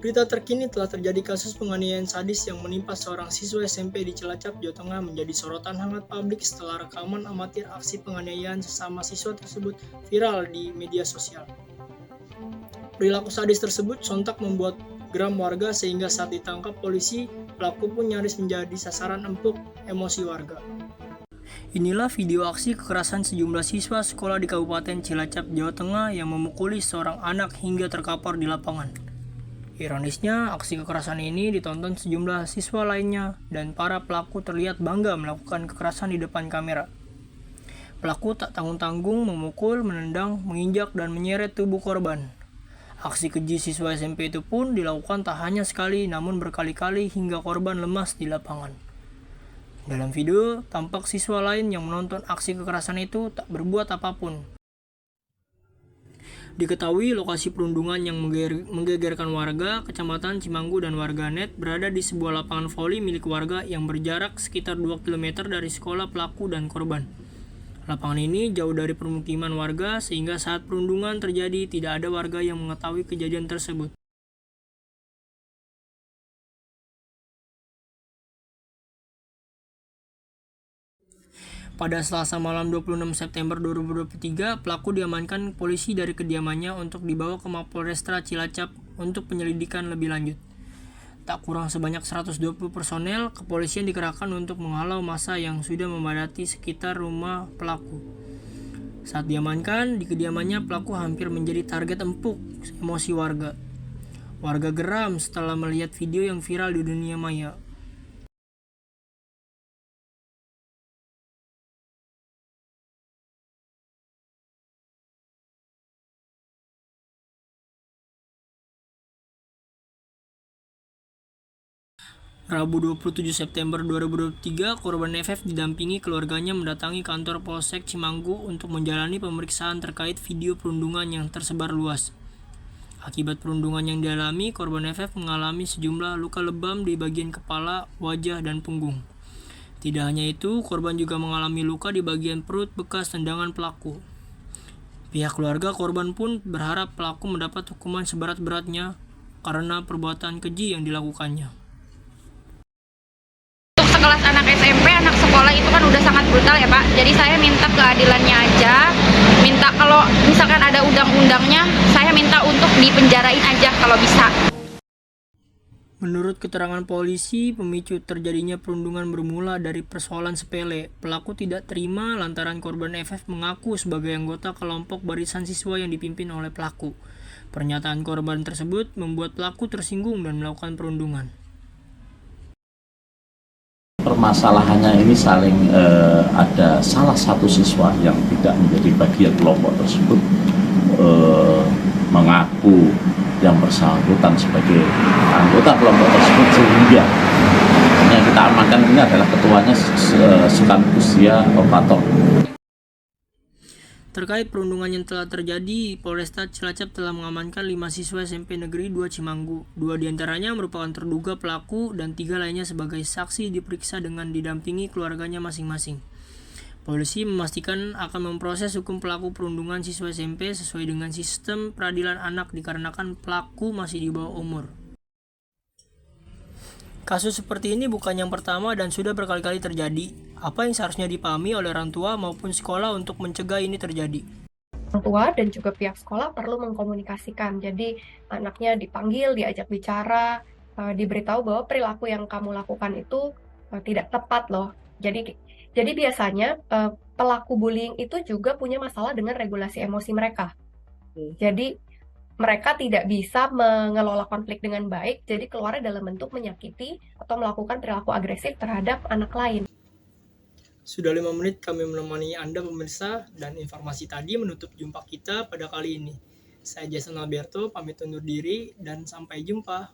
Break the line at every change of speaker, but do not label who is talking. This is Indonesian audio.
Berita terkini telah terjadi kasus penganiayaan sadis yang menimpa seorang siswa SMP di Cilacap, Jawa Tengah menjadi sorotan hangat publik setelah rekaman amatir aksi penganiayaan sesama siswa tersebut viral di media sosial. Perilaku sadis tersebut sontak membuat geram warga sehingga saat ditangkap polisi, pelaku pun nyaris menjadi sasaran empuk emosi warga. Inilah video aksi kekerasan sejumlah siswa sekolah di Kabupaten Cilacap, Jawa Tengah yang memukuli seorang anak hingga terkapar di lapangan. Ironisnya, aksi kekerasan ini ditonton sejumlah siswa lainnya dan para pelaku terlihat bangga melakukan kekerasan di depan kamera. Pelaku tak tanggung-tanggung memukul, menendang, menginjak, dan menyeret tubuh korban. Aksi keji siswa SMP itu pun dilakukan tak hanya sekali namun berkali-kali hingga korban lemas di lapangan. Dalam video, tampak siswa lain yang menonton aksi kekerasan itu tak berbuat apapun. Diketahui lokasi perundungan yang menggegerkan warga, Kecamatan Cimanggu dan warganet berada di sebuah lapangan voli milik warga yang berjarak sekitar 2 km dari sekolah pelaku dan korban. Lapangan ini jauh dari permukiman warga sehingga saat perundungan terjadi tidak ada warga yang mengetahui kejadian tersebut. Pada Selasa malam 26 September 2023, pelaku diamankan polisi dari kediamannya untuk dibawa ke Mapolresta Cilacap untuk penyelidikan lebih lanjut. Tak kurang sebanyak 120 personel kepolisian dikerahkan untuk menghalau massa yang sudah memadati sekitar rumah pelaku. Saat diamankan, di kediamannya pelaku hampir menjadi target empuk emosi warga. Warga geram setelah melihat video yang viral di dunia maya. Rabu 27 September 2023, korban FF didampingi keluarganya mendatangi kantor Polsek Cimanggu untuk menjalani pemeriksaan terkait video perundungan yang tersebar luas. Akibat perundungan yang dialami, korban FF mengalami sejumlah luka lebam di bagian kepala, wajah, dan punggung. Tidak hanya itu, korban juga mengalami luka di bagian perut bekas tendangan pelaku. Pihak keluarga korban pun berharap pelaku mendapat hukuman seberat-beratnya karena perbuatan keji yang dilakukannya.
Kelas anak SMP, anak sekolah itu kan udah sangat brutal ya Pak. Jadi saya minta keadilannya aja. Minta kalau misalkan ada undang-undangnya, saya minta untuk dipenjarain aja kalau bisa.
Menurut keterangan polisi, pemicu terjadinya perundungan bermula dari persoalan sepele. Pelaku tidak terima lantaran korban FF mengaku sebagai anggota kelompok barisan siswa yang dipimpin oleh pelaku. Pernyataan korban tersebut membuat pelaku tersinggung dan melakukan perundungan.
Permasalahannya ini saling ada salah satu siswa yang tidak menjadi bagian kelompok tersebut mengaku yang bersangkutan sebagai anggota kelompok tersebut, sehingga yang kita amankan ini adalah ketuanya sekaligus dia operator.
Terkait perundungan yang telah terjadi, Polresta Cilacap telah mengamankan 5 siswa SMP Negeri 2 Cimanggu. 2 diantaranya merupakan terduga pelaku dan 3 lainnya sebagai saksi diperiksa dengan didampingi keluarganya masing-masing. Polisi memastikan akan memproses hukum pelaku perundungan siswa SMP sesuai dengan sistem peradilan anak dikarenakan pelaku masih di bawah umur. Kasus seperti ini bukan yang pertama dan sudah berkali-kali terjadi. Apa yang seharusnya dipahami oleh orang tua maupun sekolah untuk mencegah ini terjadi?
Orang tua dan juga pihak sekolah perlu mengkomunikasikan. Jadi anaknya dipanggil, diajak bicara, diberitahu bahwa perilaku yang kamu lakukan itu tidak tepat loh. Jadi biasanya pelaku bullying itu juga punya masalah dengan regulasi emosi mereka. Jadi mereka tidak bisa mengelola konflik dengan baik, jadi keluarnya dalam bentuk menyakiti atau melakukan perilaku agresif terhadap anak lain.
Sudah 5 menit kami menemani Anda pemirsa, dan informasi tadi menutup jumpa kita pada kali ini. Saya Jason Alberto, pamit undur diri dan sampai jumpa.